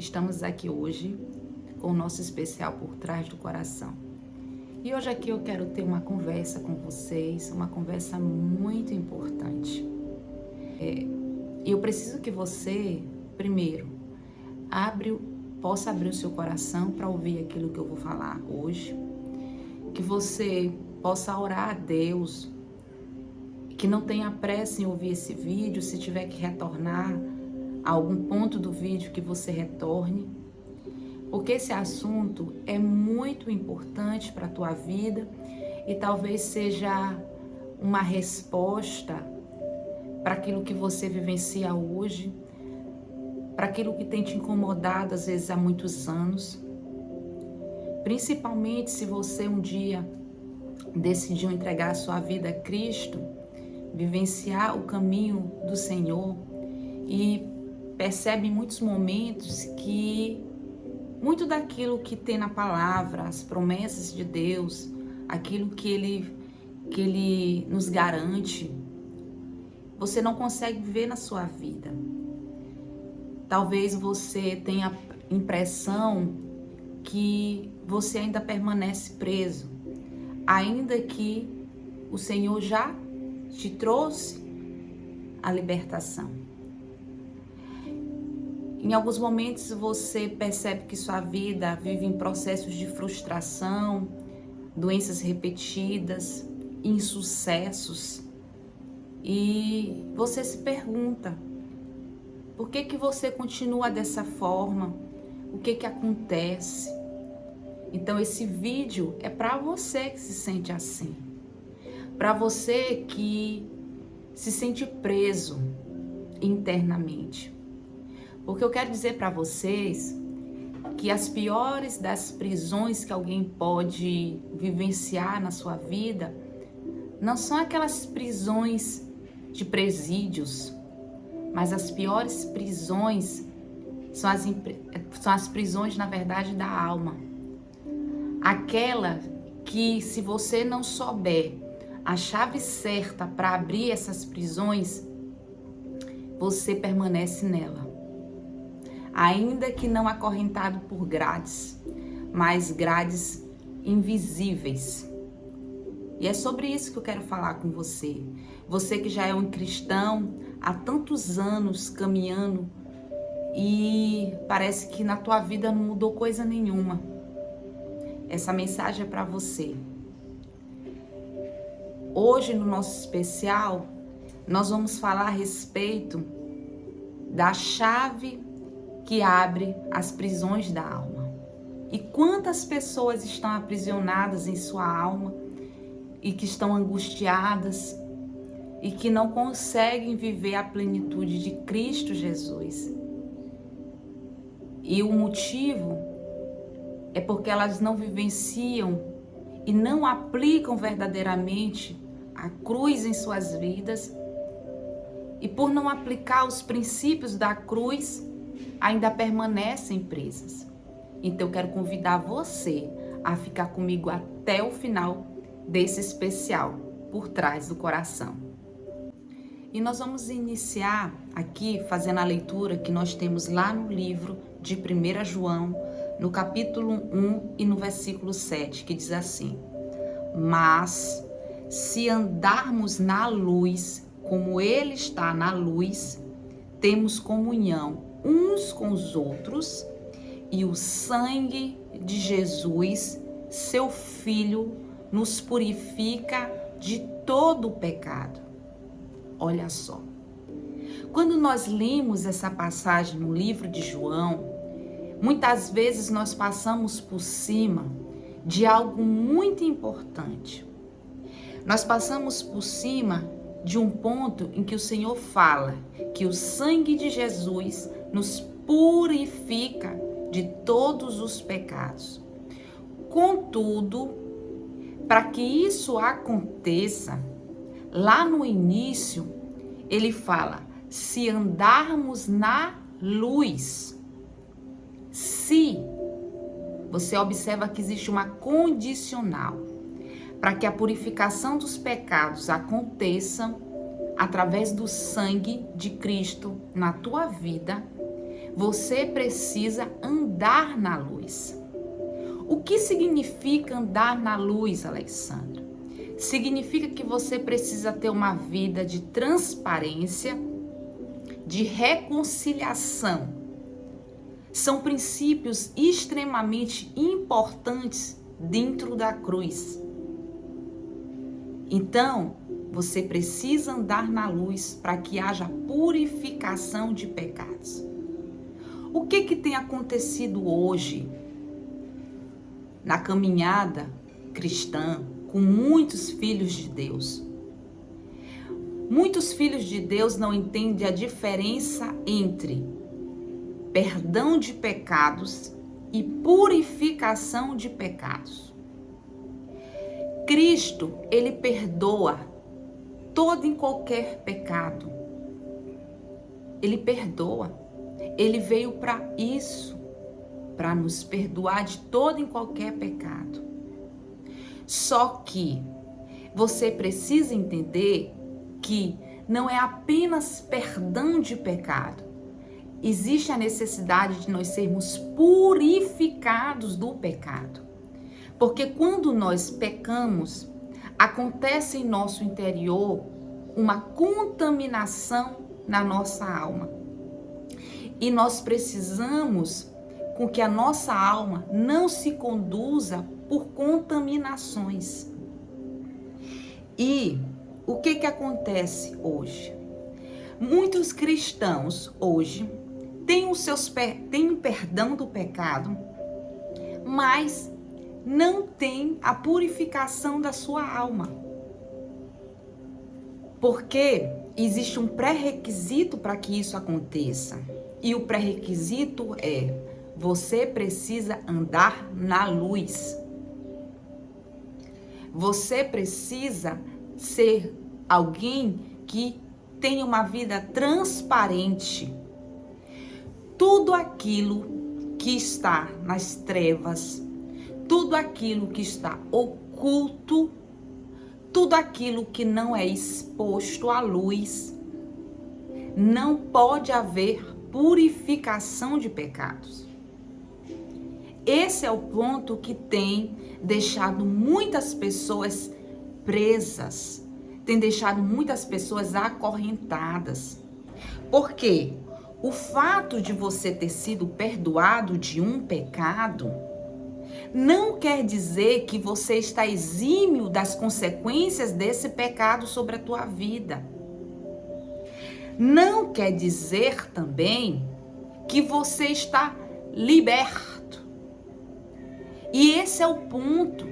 Estamos aqui hoje com o nosso especial Por Trás do Coração. E hoje aqui eu quero ter uma conversa com vocês, uma conversa muito importante. Eu preciso que você, primeiro, possa abrir o seu coração para ouvir aquilo que eu vou falar hoje. Que você possa orar a Deus, que não tenha pressa em ouvir esse vídeo, se tiver que retornar a algum ponto do vídeo, que você retorne, porque esse assunto é muito importante para a tua vida e talvez seja uma resposta para aquilo que você vivencia hoje, para aquilo que tem te incomodado às vezes há muitos anos, principalmente se você um dia decidiu entregar a sua vida a Cristo, vivenciar o caminho do Senhor e percebe em muitos momentos que muito daquilo que tem na palavra, as promessas de Deus, aquilo que Ele nos garante, você não consegue ver na sua vida. Talvez você tenha a impressão que você ainda permanece preso, ainda que o Senhor já te trouxe a libertação. Em alguns momentos você percebe que sua vida vive em processos de frustração, doenças repetidas, insucessos. E você se pergunta, por que você continua dessa forma? O que acontece? Então esse vídeo é para você que se sente assim. Para você que se sente preso internamente. Porque eu quero dizer para vocês que as piores das prisões que alguém pode vivenciar na sua vida não são aquelas prisões de presídios, mas as piores prisões são as prisões, na verdade, da alma. Aquela que, se você não souber a chave certa para abrir essas prisões, você permanece nela. Ainda que não acorrentado por grades, mas grades invisíveis. E é sobre isso que eu quero falar com você. Você que já é um cristão há tantos anos caminhando e parece que na tua vida não mudou coisa nenhuma. Essa mensagem é para você. Hoje no nosso especial, nós vamos falar a respeito da chave que abre as prisões da alma. E quantas pessoas estão aprisionadas em sua alma e que estão angustiadas e que não conseguem viver a plenitude de Cristo Jesus. E o motivo é porque elas não vivenciam e não aplicam verdadeiramente a cruz em suas vidas, e por não aplicar os princípios da cruz, ainda permanecem presas. Então eu quero convidar você a ficar comigo até o final desse especial, Por Trás do Coração. E nós vamos iniciar aqui fazendo a leitura que nós temos lá no livro de 1 João, no capítulo 1 e no versículo 7, que diz assim: Mas se andarmos na luz, como Ele está na luz, temos comunhão uns com os outros, e o sangue de Jesus, seu Filho, nos purifica de todo o pecado. Olha só, quando nós lemos essa passagem no livro de João, muitas vezes nós passamos por cima de algo muito importante. Nós passamos por cima de um ponto em que o Senhor fala que o sangue de Jesus nos purifica de todos os pecados. Contudo, para que isso aconteça, lá no início, ele fala, se andarmos na luz. Se, você observa que existe uma condicional. Para que a purificação dos pecados aconteça através do sangue de Cristo na tua vida, Você precisa andar na luz. O que significa andar na luz, Alexandra? Significa que você precisa ter uma vida de transparência, de reconciliação. São princípios extremamente importantes dentro da cruz. Então, você precisa andar na luz para que haja purificação de pecados. O que tem acontecido hoje na caminhada cristã com muitos filhos de Deus? Muitos filhos de Deus não entendem a diferença entre perdão de pecados e purificação de pecados. Cristo, ele perdoa todo e qualquer pecado. Ele perdoa. Ele veio para isso, para nos perdoar de todo e qualquer pecado. Só que você precisa entender que não é apenas perdão de pecado. Existe a necessidade de nós sermos purificados do pecado. Porque quando nós pecamos, acontece em nosso interior uma contaminação na nossa alma. E nós precisamos com que a nossa alma não se conduza por contaminações. E o que acontece hoje? Muitos cristãos hoje têm o perdão do pecado, mas não têm a purificação da sua alma. Porque existe um pré-requisito para que isso aconteça. E o pré-requisito é: você precisa andar na luz. Você precisa ser alguém que tenha uma vida transparente. Tudo aquilo que está nas trevas, tudo aquilo que está oculto, tudo aquilo que não é exposto à luz, não pode haver purificação de pecados. Esse é o ponto que tem deixado muitas pessoas presas, tem deixado muitas pessoas acorrentadas. Por quê? O fato de você ter sido perdoado de um pecado não quer dizer que você está exímio das consequências desse pecado sobre a tua vida. Não quer dizer também que você está liberto. E esse é o ponto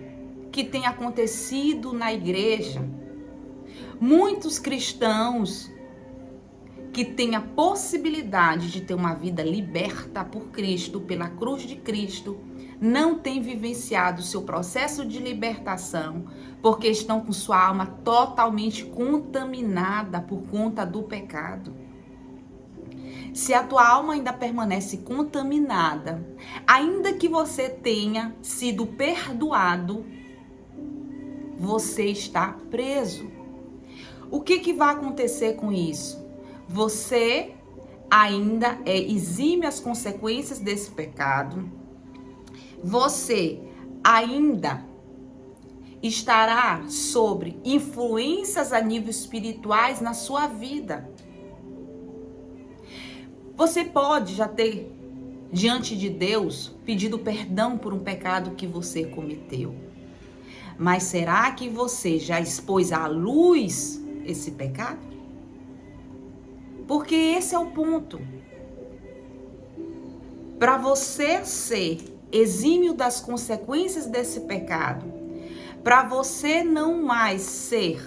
que tem acontecido na igreja. Muitos cristãos que têm a possibilidade de ter uma vida liberta por Cristo, pela cruz de Cristo, não têm vivenciado o seu processo de libertação, porque estão com sua alma totalmente contaminada por conta do pecado. Se a tua alma ainda permanece contaminada, ainda que você tenha sido perdoado, você está preso. O que vai acontecer com isso? Você ainda é exime as consequências desse pecado. Você ainda estará sobre influências a nível espirituais na sua vida. Você pode já ter, diante de Deus, pedido perdão por um pecado que você cometeu. Mas será que você já expôs à luz esse pecado? Porque esse é o ponto. Para você ser exímio das consequências desse pecado, para você não mais ser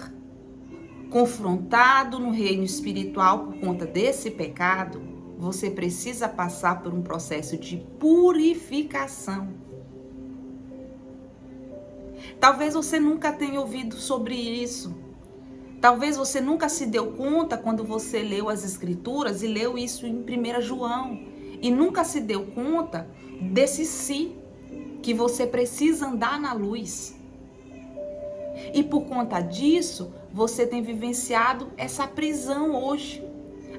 confrontado no reino espiritual por conta desse pecado, você precisa passar por um processo de purificação. Talvez você nunca tenha ouvido sobre isso. Talvez você nunca se deu conta quando você leu as Escrituras e leu isso em 1 João. E nunca se deu conta desse si, que você precisa andar na luz. E por conta disso, você tem vivenciado essa prisão hoje.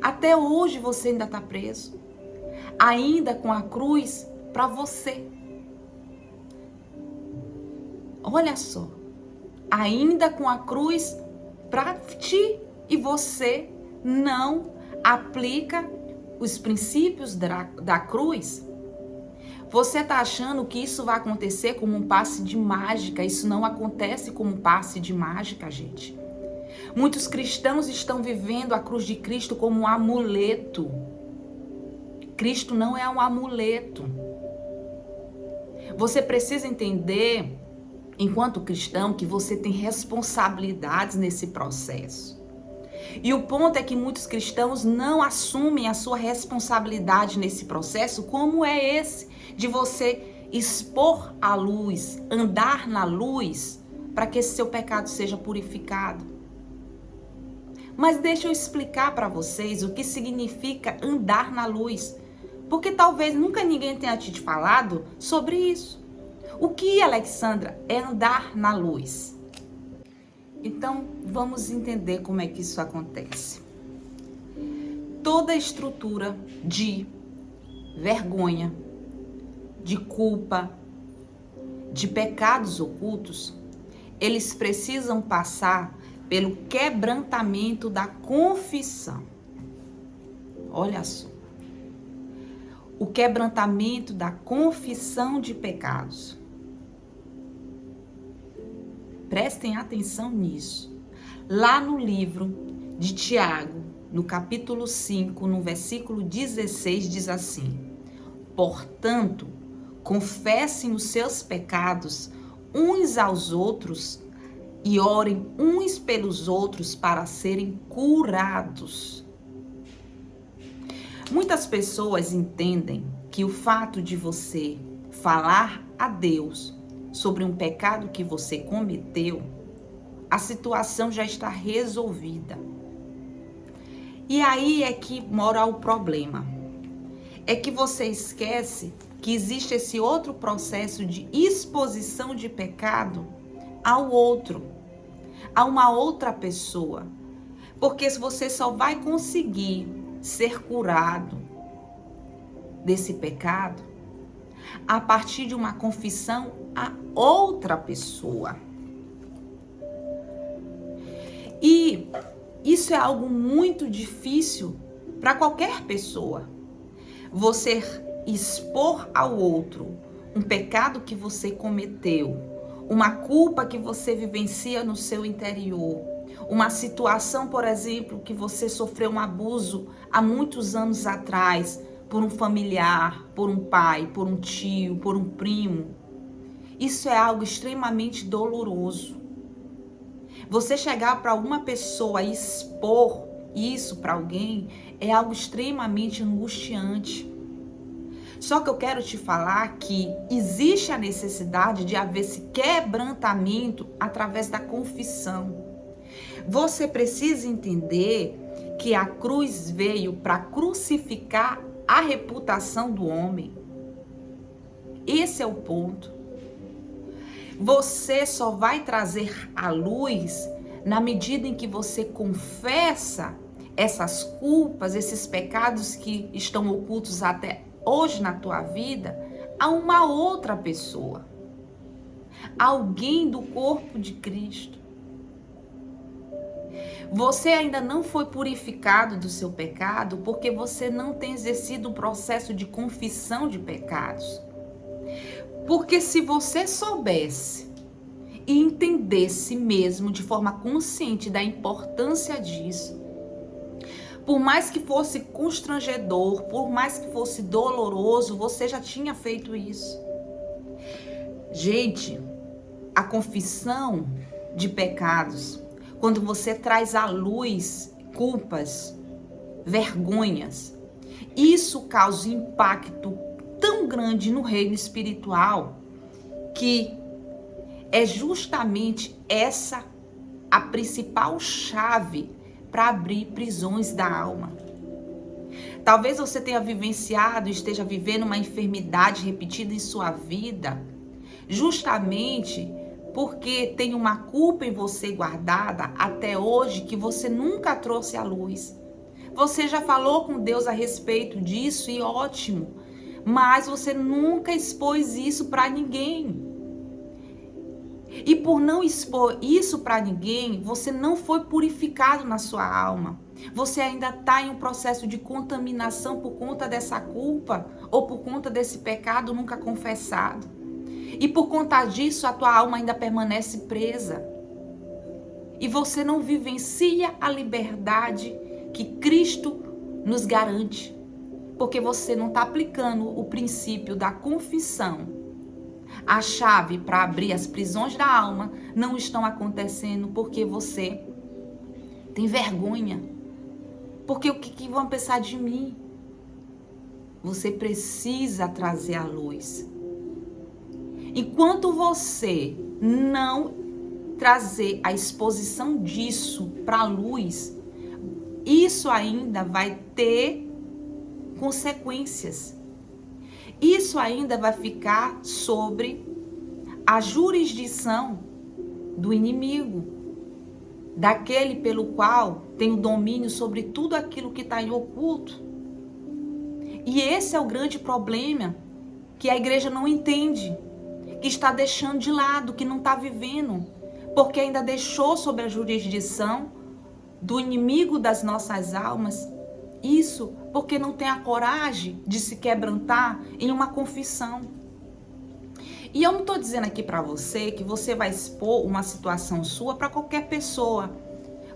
Até hoje você ainda está preso. ainda com a cruz para você. Olha só, ainda com a cruz para ti, e você não aplica os princípios da cruz. Você está achando que isso vai acontecer como um passe de mágica? Isso não acontece como um passe de mágica, gente. Muitos cristãos estão vivendo a cruz de Cristo como um amuleto. Cristo não é um amuleto. Você precisa entender, enquanto cristão, que você tem responsabilidades nesse processo. E o ponto é que muitos cristãos não assumem a sua responsabilidade nesse processo, como é esse de você expor a luz, andar na luz, para que esse seu pecado seja purificado. Mas deixa eu explicar para vocês o que significa andar na luz, porque talvez nunca ninguém tenha te falado sobre isso. O que, Alexandra, é andar na luz? Então, vamos entender como é que isso acontece. Toda estrutura de vergonha, de culpa, de pecados ocultos, eles precisam passar pelo quebrantamento da confissão. Olha só. O quebrantamento da confissão de pecados. Prestem atenção nisso. Lá no livro de Tiago, no capítulo 5, no versículo 16, diz assim: portanto, confessem os seus pecados uns aos outros e orem uns pelos outros para serem curados. Muitas pessoas entendem que o fato de você falar a Deus sobre um pecado que você cometeu, a situação já está resolvida. E aí é que mora o problema. É que você esquece que existe esse outro processo de exposição de pecado ao outro, a uma outra pessoa. Porque você só vai conseguir ser curado desse pecado a partir de uma confissão a outra pessoa. E isso é algo muito difícil para qualquer pessoa. Você expor ao outro um pecado que você cometeu, uma culpa que você vivencia no seu interior, uma situação, por exemplo, que você sofreu um abuso há muitos anos atrás por um familiar, por um pai, por um tio, por um primo. Isso é algo extremamente doloroso. Você chegar para uma pessoa e expor isso para alguém é algo extremamente angustiante. Só que eu quero te falar que existe a necessidade de haver esse quebrantamento através da confissão. Você precisa entender que a cruz veio para crucificar a reputação do homem. Esse é o ponto. Você só vai trazer a luz na medida em que você confessa essas culpas, esses pecados que estão ocultos até hoje na tua vida, a uma outra pessoa, alguém do corpo de Cristo. Você ainda não foi purificado do seu pecado porque você não tem exercido o processo de confissão de pecados. Porque se você soubesse e entendesse mesmo de forma consciente da importância disso, por mais que fosse constrangedor, por mais que fosse doloroso, você já tinha feito isso. Gente, a confissão de pecados, quando você traz à luz culpas, vergonhas, isso causa impacto tão grande no reino espiritual que é justamente essa a principal chave para abrir prisões da alma. Talvez você tenha vivenciado, esteja vivendo uma enfermidade repetida em sua vida, justamente porque tem uma culpa em você guardada até hoje que você nunca trouxe à luz. Você já falou com Deus a respeito disso e ótimo, mas você nunca expôs isso para ninguém. E por não expor isso para ninguém, você não foi purificado na sua alma. Você ainda está em um processo de contaminação por conta dessa culpa ou por conta desse pecado nunca confessado. E por conta disso, a tua alma ainda permanece presa. E você não vivencia a liberdade que Cristo nos garante. Porque você não está aplicando o princípio da confissão. A chave para abrir as prisões da alma não estão acontecendo porque você tem vergonha. Porque o que vão pensar de mim? Você precisa trazer a luz. Enquanto você não trazer a exposição disso para a luz, isso ainda vai ter consequências. Isso ainda vai ficar sobre a jurisdição do inimigo, daquele pelo qual tem o domínio sobre tudo aquilo que está em oculto. E esse é o grande problema que a igreja não entende, que está deixando de lado, que não está vivendo, porque ainda deixou sob a jurisdição do inimigo das nossas almas. Isso porque não tem a coragem de se quebrantar em uma confissão. E eu não estou dizendo aqui para você que você vai expor uma situação sua para qualquer pessoa.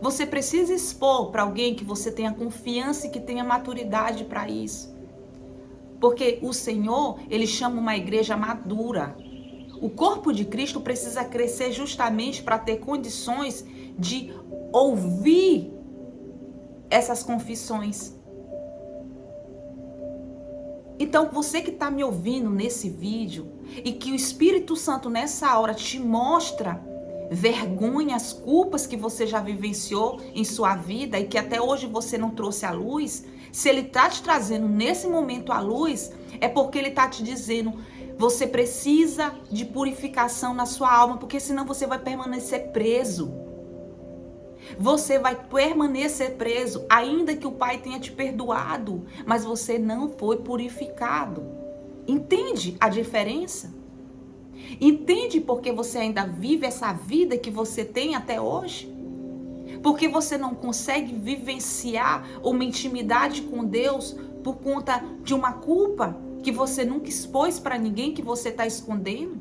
Você precisa expor para alguém que você tenha confiança e que tenha maturidade para isso. Porque o Senhor, Ele chama uma igreja madura. O corpo de Cristo precisa crescer justamente para ter condições de ouvir essas confissões. Então, você que está me ouvindo nesse vídeo e que o Espírito Santo nessa hora te mostra vergonhas, culpas que você já vivenciou em sua vida e que até hoje você não trouxe à luz, se Ele está te trazendo nesse momento à luz, é porque Ele está te dizendo: você precisa de purificação na sua alma, porque senão você vai permanecer preso. Você vai permanecer preso, ainda que o Pai tenha te perdoado, mas você não foi purificado. Entende a diferença? Entende porque você ainda vive essa vida que você tem até hoje? Porque você não consegue vivenciar uma intimidade com Deus por conta de uma culpa que você nunca expôs para ninguém, que você está escondendo?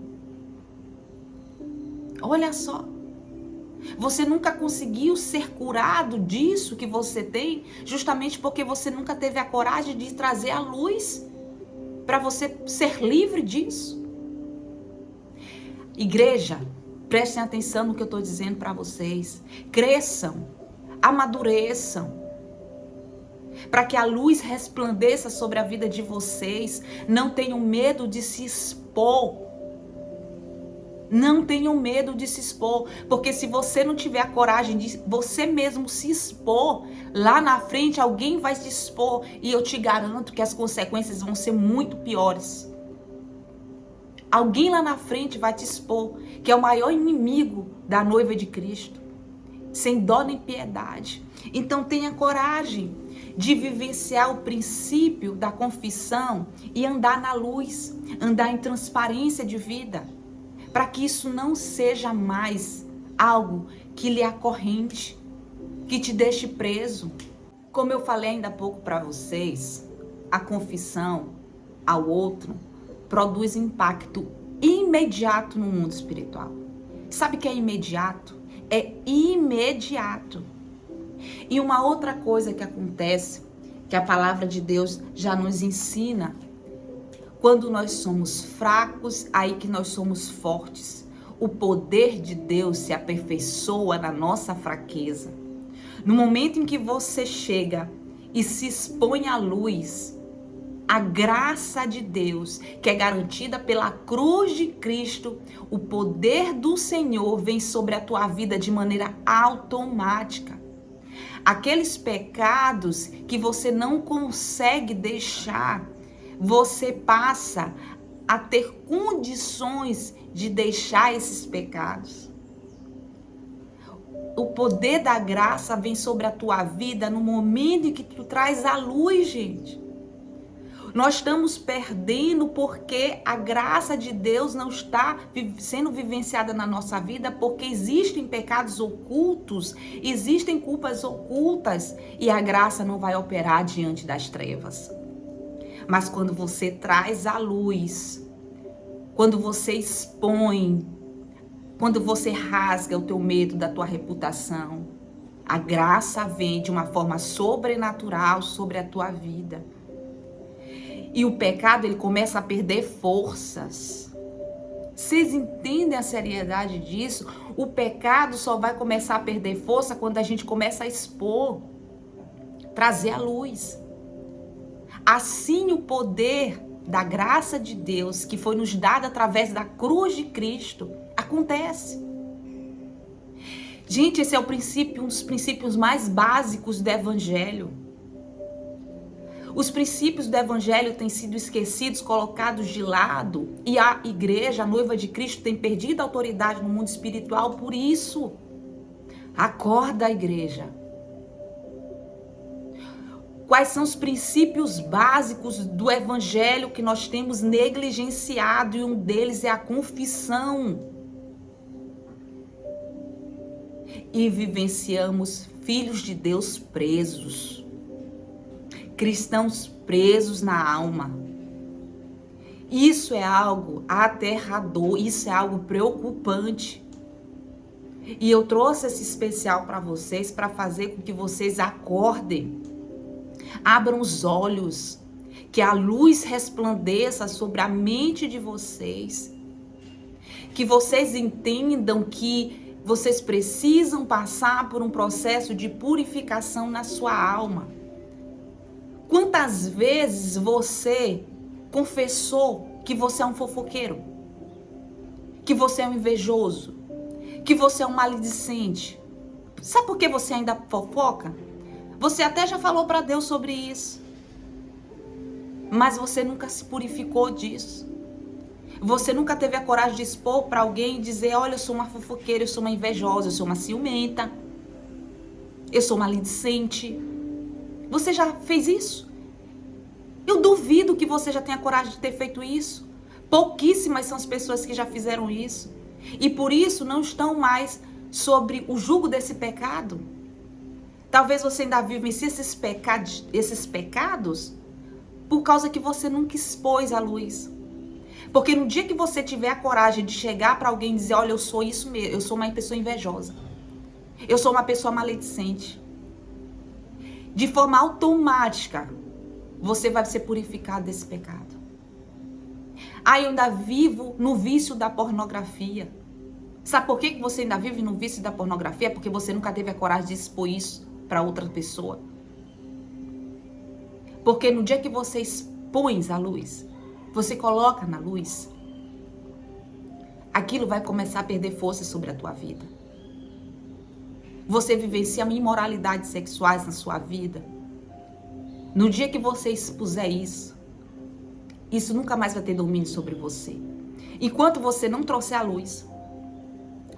Olha só. Você nunca conseguiu ser curado disso que você tem, justamente porque você nunca teve a coragem de trazer a luz para você ser livre disso. Igreja, prestem atenção no que eu estou dizendo para vocês. Cresçam, amadureçam, para que a luz resplandeça sobre a vida de vocês. Não tenham medo de se expor. Não tenham medo de se expor, porque se você não tiver a coragem de você mesmo se expor, lá na frente alguém vai se expor e eu te garanto que as consequências vão ser muito piores. Alguém lá na frente vai te expor, que é o maior inimigo da noiva de Cristo, sem dó nem piedade. Então tenha coragem de vivenciar o princípio da confissão e andar na luz, andar em transparência de vida, para que isso não seja mais algo que lhe acorrente, que te deixe preso. Como eu falei ainda há pouco para vocês, a confissão ao outro produz impacto imediato no mundo espiritual. Sabe o que é imediato? É imediato. E uma outra coisa que acontece, que a palavra de Deus já nos ensina: quando nós somos fracos, aí que nós somos fortes. O poder de Deus se aperfeiçoa na nossa fraqueza. No momento em que você chega e se expõe à luz, a graça de Deus, que é garantida pela cruz de Cristo, o poder do Senhor vem sobre a tua vida de maneira automática. Aqueles pecados que você não consegue deixar, você passa a ter condições de deixar esses pecados. o poder da graça vem sobre a tua vida no momento em que tu traz a luz, gente. Nós estamos perdendo porque a graça de Deus não está sendo vivenciada na nossa vida, porque existem pecados ocultos, existem culpas ocultas e a graça não vai operar diante das trevas. Mas quando você traz a luz, quando você expõe, quando você rasga o teu medo da tua reputação, a graça vem de uma forma sobrenatural sobre a tua vida. E o pecado, ele começa a perder forças. Vocês entendem a seriedade disso? O pecado só vai começar a perder força quando a gente começa a expor, trazer a luz. Assim o poder da graça de Deus, que foi nos dado através da cruz de Cristo, acontece. Gente, esse é o princípio, um dos princípios mais básicos do Evangelho. Os princípios do Evangelho têm sido esquecidos, colocados de lado, e a igreja, a noiva de Cristo, tem perdido a autoridade no mundo espiritual por isso. Acorda, igreja. Quais são os princípios básicos do Evangelho que nós temos negligenciado? E um deles é a confissão. E vivenciamos filhos de Deus presos. Cristãos presos na alma. Isso é algo aterrador, isso é algo preocupante. E eu trouxe esse especial para vocês, para fazer com que vocês acordem, abram os olhos, que a luz resplandeça sobre a mente de vocês, que vocês entendam que vocês precisam passar por um processo de purificação na sua alma. Quantas vezes você confessou que você é um fofoqueiro? Que você é um invejoso? Que você é um maledicente? Sabe por que você ainda fofoca? Você até já falou para Deus sobre isso. Mas você nunca se purificou disso. Você nunca teve a coragem de expor para alguém e dizer: olha, eu sou uma fofoqueira, eu sou uma invejosa, eu sou uma ciumenta, eu sou maledicente. Você já fez isso? Eu duvido que você já tenha coragem de ter feito isso. Pouquíssimas são as pessoas que já fizeram isso. E por isso não estão mais sobre o jugo desse pecado. Talvez você ainda vivencie esses pecados por causa que você nunca expôs a luz. Porque no dia que você tiver a coragem de chegar para alguém e dizer: olha, eu sou isso mesmo, eu sou uma pessoa invejosa, eu sou uma pessoa maledicente, de forma automática, você vai ser purificado desse pecado. Ah, eu ainda vivo no vício da pornografia. Sabe por que você ainda vive no vício da pornografia? Porque você nunca teve a coragem de expor isso para outra pessoa. Porque no dia que você expõe a luz, você coloca na luz, aquilo vai começar a perder força sobre a tua vida. Você vivencia imoralidades sexuais na sua vida. No dia que você expuser isso, isso nunca mais vai ter domínio sobre você. Enquanto você não trouxer a luz,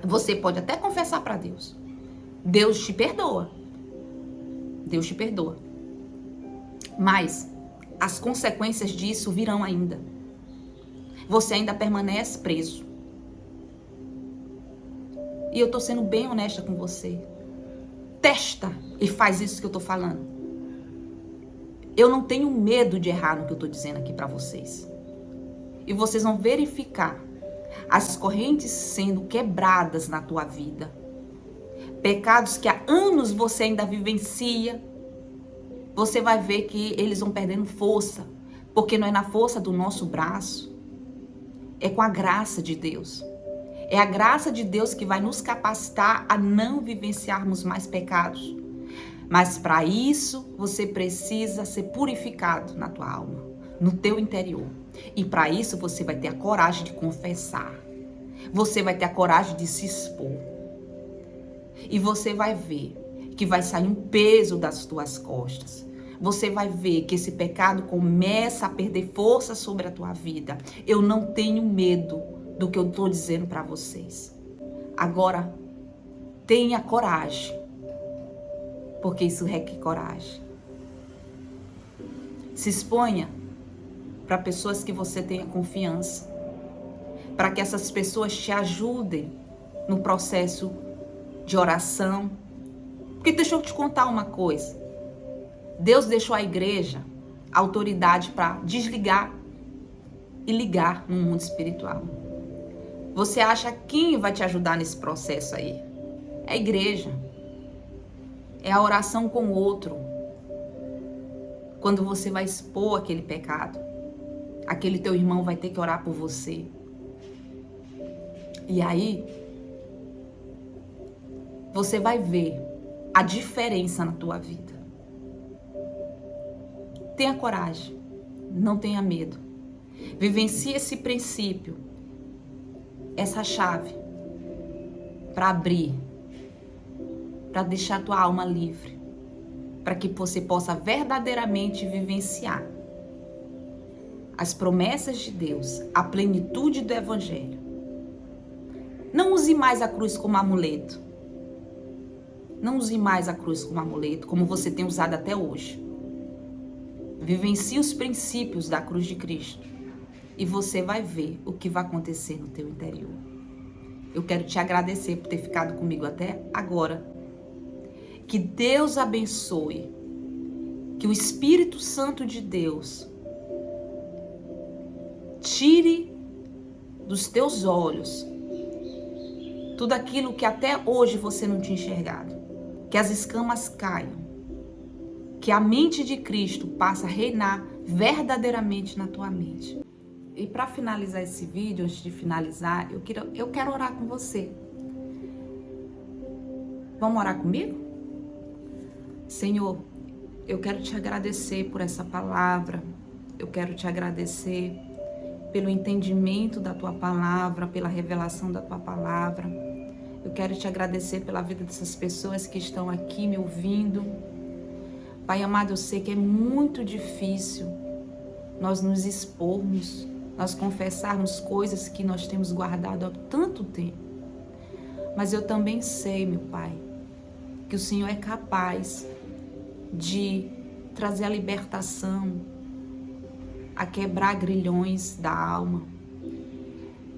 você pode até confessar para Deus. Deus te perdoa. Deus te perdoa. Mas as consequências disso virão ainda. Você ainda permanece preso. E eu tô sendo bem honesta com você. Testa e faz isso que eu tô falando. Eu não tenho medo de errar no que eu tô dizendo aqui para vocês. E vocês vão verificar as correntes sendo quebradas na tua vida. Pecados que há anos você ainda vivencia. Você vai ver que eles vão perdendo força. Porque não é na força do nosso braço. É com a graça de Deus. É a graça de Deus que vai nos capacitar a não vivenciarmos mais pecados. Mas para isso, você precisa ser purificado na tua alma, no teu interior. E para isso, você vai ter a coragem de confessar. Você vai ter a coragem de se expor. E você vai ver que vai sair um peso das tuas costas. Você vai ver que esse pecado começa a perder força sobre a tua vida. Eu não tenho medo do que eu estou dizendo para vocês. Agora, tenha coragem, porque isso requer coragem. Se exponha para pessoas que você tenha confiança, para que essas pessoas te ajudem no processo de oração. Porque deixa eu te contar uma coisa. Deus deixou a igreja a autoridade para desligar e ligar no mundo espiritual. Você acha quem vai te ajudar nesse processo aí? É a igreja. É a oração com o outro. Quando você vai expor aquele pecado, aquele teu irmão vai ter que orar por você. E aí, você vai ver a diferença na tua vida. Tenha coragem, não tenha medo. Vivencie esse princípio, essa chave, para abrir, para deixar a tua alma livre, para que você possa verdadeiramente vivenciar as promessas de Deus, a plenitude do Evangelho. Não use mais a cruz como amuleto. Não use mais a cruz como amuleto, como você tem usado até hoje. Vivencie os princípios da cruz de Cristo e você vai ver o que vai acontecer no teu interior. Eu quero te agradecer por ter ficado comigo até agora. Que Deus abençoe, que o Espírito Santo de Deus tire dos teus olhos tudo aquilo que até hoje você não tinha enxergado. Que as escamas caiam. Que a mente de Cristo passe a reinar verdadeiramente na tua mente. E para finalizar esse vídeo, antes de finalizar, eu quero orar com você. Vamos orar comigo? Senhor, eu quero te agradecer por essa palavra. Eu quero te agradecer pelo entendimento da tua palavra, pela revelação da tua palavra. Eu quero te agradecer pela vida dessas pessoas que estão aqui me ouvindo. Pai amado, eu sei que é muito difícil nós nos expormos, nós confessarmos coisas que nós temos guardado há tanto tempo. Mas eu também sei, meu Pai, que o Senhor é capaz de trazer a libertação, a quebrar grilhões da alma.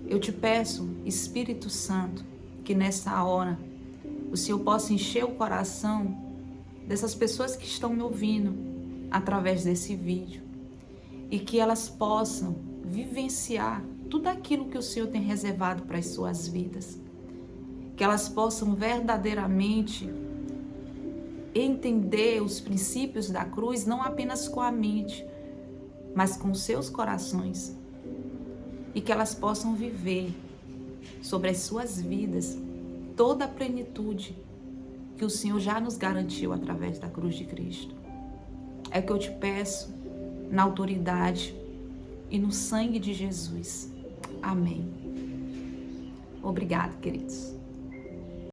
Eu te peço, Espírito Santo, que nessa hora o Senhor possa encher o coração dessas pessoas que estão me ouvindo através desse vídeo e que elas possam vivenciar tudo aquilo que o Senhor tem reservado para as suas vidas. Que elas possam verdadeiramente entender os princípios da cruz, não apenas com a mente, mas com os seus corações. E que elas possam viver sobre as suas vidas toda a plenitude que o Senhor já nos garantiu através da cruz de Cristo. É o que eu te peço, na autoridade e no sangue de Jesus. Amém. Obrigada, queridos.